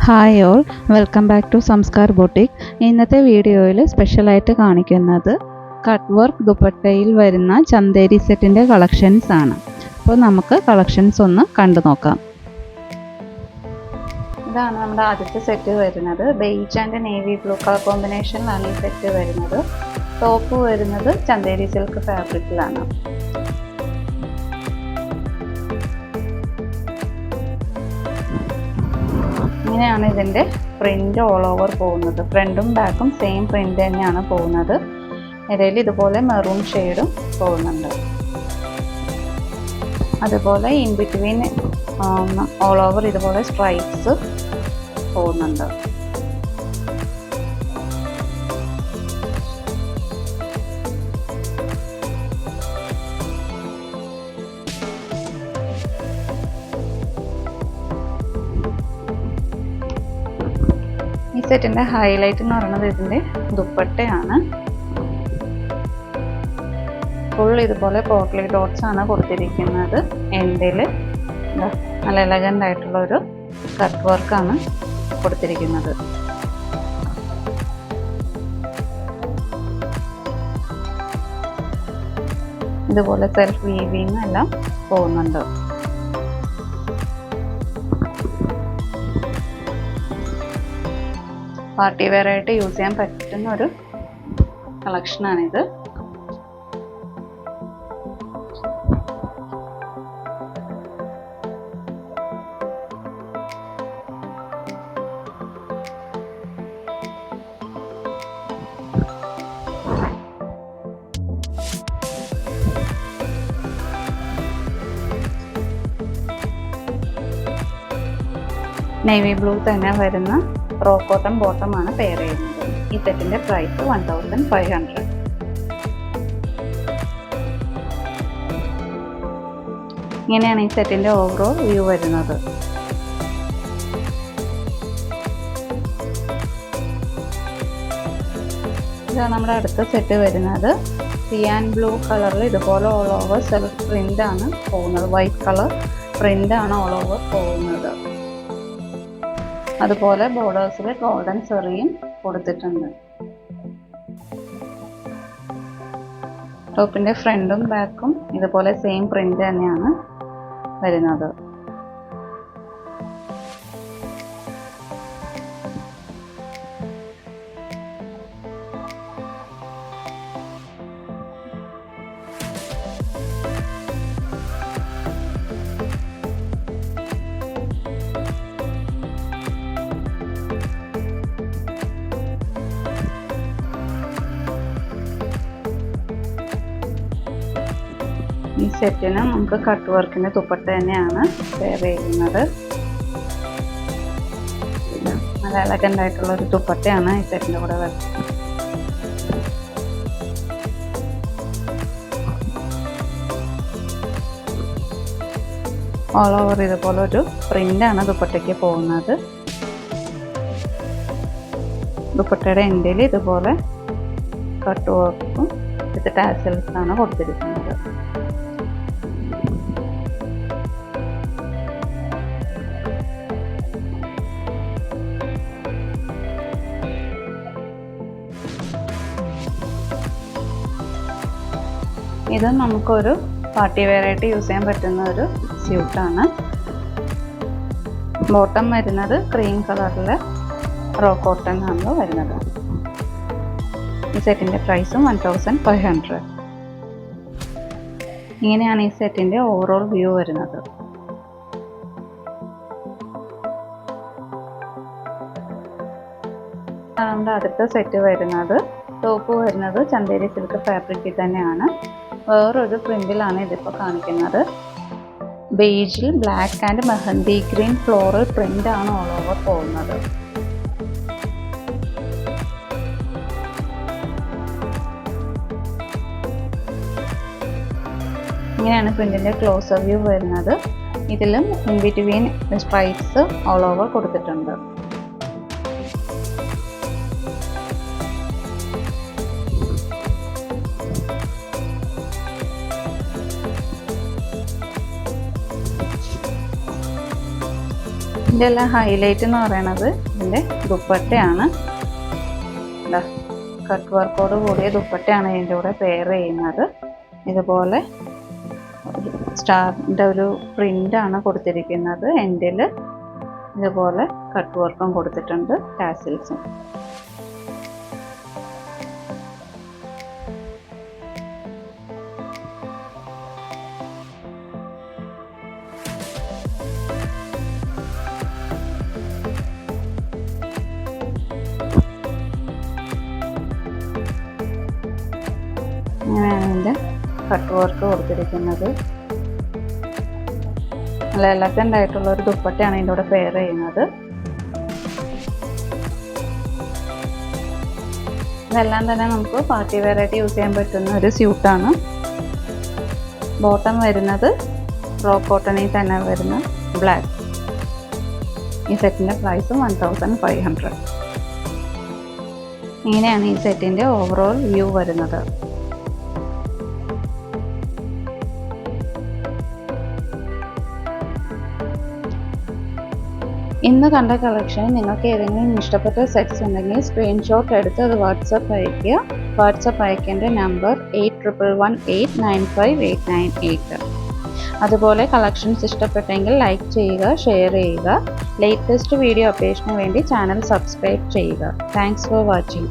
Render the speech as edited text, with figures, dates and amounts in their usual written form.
Hi all, welcome back to Samskar boutique. ഇന്നത്തെ വീഡിയോയിൽ സ്പെഷ്യലായിട്ട് കാണിക്കുന്നത് കട്ട് വർക്ക് ദുപ്പട്ടയിൽ വരുന്ന ചന്തേരി സെറ്റിൻ്റെ കളക്ഷൻസ് ആണ്. അപ്പോൾ നമുക്ക് കളക്ഷൻസ് ഒന്ന് കണ്ടു നോക്കാം. ഇതാണ് നമ്മുടെ ആദ്യത്തെ സെറ്റ് വരുന്നത്. Beige and navy blue colour കോമ്പിനേഷനിലാണ് ഈ സെറ്റ് വരുന്നത്. ടോപ്പ് വരുന്നത് ചന്തേരി സിൽക്ക് ഫാബ്രിക്കിലാണ്. ഇങ്ങനെയാണ് ഇതിൻ്റെ പ്രിൻ്റ് ഓൾ ഓവർ പോകുന്നത്. ഫ്രണ്ടും ബാക്കും സെയിം പ്രിൻ്റ് തന്നെയാണ് പോകുന്നത്. ഇടയിൽ ഇതുപോലെ മെറൂൺ ഷെയ്ഡും പോകുന്നുണ്ട്. അതുപോലെ ഇൻ ബിറ്റ്വീൻ ഓൾ ഓവർ ഇതുപോലെ സ്ട്രൈപ്സ് പോകുന്നുണ്ട്. ഈ സെറ്റിൻ്റെ ഹൈലൈറ്റ് എന്ന് പറയുന്നത് ഇതിൻ്റെ ദുപ്പട്ടയാണ്. ഫുൾ ഇതുപോലെ പോട്ട്ലി ഡോട്ട്സ് ആണ് കൊടുത്തിരിക്കുന്നത്. എൻഡിൽ നല്ല എലഗൻ്റ് ആയിട്ടുള്ള ഒരു കട്ട് വർക്കാണ് കൊടുത്തിരിക്കുന്നത്. ഇതുപോലെ സെൽഫ് വീവിങ് എല്ലാം പോകുന്നുണ്ട്. പാർട്ടി വെയർ ആയിട്ട് യൂസ് ചെയ്യാൻ പറ്റുന്ന ഒരു കളക്ഷനാണിത്. നേവി ബ്ലൂ തന്നെ വരുന്ന റോ കോട്ടൺ ബോട്ടമാണ് പെയർ ചെയ്യുന്നത്. ഈ സെറ്റിൻ്റെ പ്രൈസ് 1500. ഇങ്ങനെയാണ് ഈ സെറ്റിൻ്റെ ഓവറോൾ വ്യൂ വരുന്നത്. ഇതാണ് നമ്മുടെ അടുത്ത സെറ്റ് വരുന്നത്. സിയാൻ ബ്ലൂ കളറിൽ ഇതുപോലെ ഓൾ ഓവർ സെൽഫ് പ്രിൻ്റ് ആണ് പോകുന്നത്. വൈറ്റ് കളർ പ്രിൻ്റ് ആണ് ഓൾ ഓവർ പോകുന്നത്. അതുപോലെ ബോർഡേഴ്സിൽ ഗോൾഡൻ സെറിയും കൊടുത്തിട്ടുണ്ട്. ടോപ്പിൻ്റെ ഫ്രണ്ടും ബാക്കും ഇതുപോലെ സെയിം പ്രിൻ്റ് തന്നെയാണ് വരുന്നത്. ഈ സെറ്റിന് നമുക്ക് കട്ട് വർക്കിൻ്റെ ദുപ്പട്ട തന്നെയാണ് പെയർ ചെയ്യുന്നത്. നല്ല എലഗൻ്റ് ആയിട്ടുള്ള ഒരു ദുപ്പട്ടയാണ് ഈ സെറ്റിൻ്റെ കൂടെ വരുന്നത്. ഓൾ ഓവർ ഇതുപോലെ ഒരു പ്രിൻ്റാണ് ദുപ്പട്ടയ്ക്ക് പോകുന്നത്. ദുപ്പട്ടയുടെ എൻഡിൽ ഇതുപോലെ കട്ട് വർക്കും വിത്ത് ടാസൽസ് ആണ് കൊടുത്തിരിക്കുന്നത്. ഇത് നമുക്കൊരു പാർട്ടി വെയർ ആയിട്ട് യൂസ് ചെയ്യാൻ പറ്റുന്ന ഒരു സ്യൂട്ടാണ്. ബോട്ടം വരുന്നത് ക്രീം കളറിലെ റോ കോട്ടൺ ആണ് വരുന്നത്. ഈ സെറ്റിൻ്റെ പ്രൈസും 1500. ഇങ്ങനെയാണ് ഈ സെറ്റിൻ്റെ ഓവറോൾ വ്യൂ വരുന്നത്. നമ്മുടെ അടുത്ത സെറ്റ് വരുന്നത് ടോപ്പ് വരുന്നത് ചന്തേരി സിൽക്ക് ഫാബ്രിക്കിൽ തന്നെയാണ്. വേറൊരു പ്രിന്റിലാണ് ഇതിപ്പോൾ കാണിക്കുന്നത്. ബേജിൽ black and mehndi green floral print ആണ് ഓൾ ഓവർ പോകുന്നത്. ഇങ്ങനെയാണ് പ്രിന്റിന്റെ ക്ലോസർ വ്യൂ വരുന്നത്. ഇതിലും in between stripes all over കൊടുത്തിട്ടുണ്ട്. ഇതിൻ്റെ എല്ലാം ഹൈലൈറ്റ് എന്ന് പറയുന്നത് ഇതിൻ്റെ ദുപ്പട്ടയാണ്. കട്ട് വർക്കോട് കൂടിയ ദുപ്പട്ടയാണ് ഇതിൻ്റെ കൂടെ പെയർ ചെയ്യുന്നത്. ഇതുപോലെ സ്റ്റാറിൻ്റെ ഒരു പ്രിൻ്റാണ് കൊടുത്തിരിക്കുന്നത്. എൻഡിൽ ഇതുപോലെ കട്ട് വർക്കും കൊടുത്തിട്ടുണ്ട്, ടാസിൽസും. ഇങ്ങനെയാണ് ഇതിൻ്റെ കട്ട് വർക്ക് കൊടുത്തിരിക്കുന്നത്. നല്ല എലഗൻ്റ് ആയിട്ടുള്ള ഒരു ദുപ്പട്ടയാണ് ഇതിൻ്റെ കൂടെ പെയർ ചെയ്യുന്നത്. ഇതെല്ലാം തന്നെ നമുക്ക് പാർട്ടി വെയർ ആയിട്ട് യൂസ് ചെയ്യാൻ പറ്റുന്ന ഒരു സ്യൂട്ടാണ്. ബോട്ടം വരുന്നത് റോ കോട്ടണിൽ തന്നെ വരുന്ന ബ്ലാക്ക്. ഈ സെറ്റിൻ്റെ പ്രൈസ് 1500. ഇങ്ങനെയാണ് ഈ സെറ്റിൻ്റെ ഓവറോൾ വ്യൂ വരുന്നത്. ഇന്ന് കണ്ട കളക്ഷൻ നിങ്ങൾക്ക് ഏതെങ്കിലും ഇഷ്ടപ്പെട്ട സെറ്റ്സ് ഉണ്ടെങ്കിൽ സ്ക്രീൻഷോട്ട് എടുത്ത് അത് വാട്സപ്പ് അയയ്ക്കുക. വാട്സപ്പ് അയക്കേണ്ട നമ്പർ 8118958988. അതുപോലെ കളക്ഷൻസ് ഇഷ്ടപ്പെട്ടെങ്കിൽ ലൈക്ക് ചെയ്യുക, ഷെയർ ചെയ്യുക. ലേറ്റസ്റ്റ് വീഡിയോ അപ്ഡേഷന് വേണ്ടി ചാനൽ സബ്സ്ക്രൈബ് ചെയ്യുക. Thanks for watching.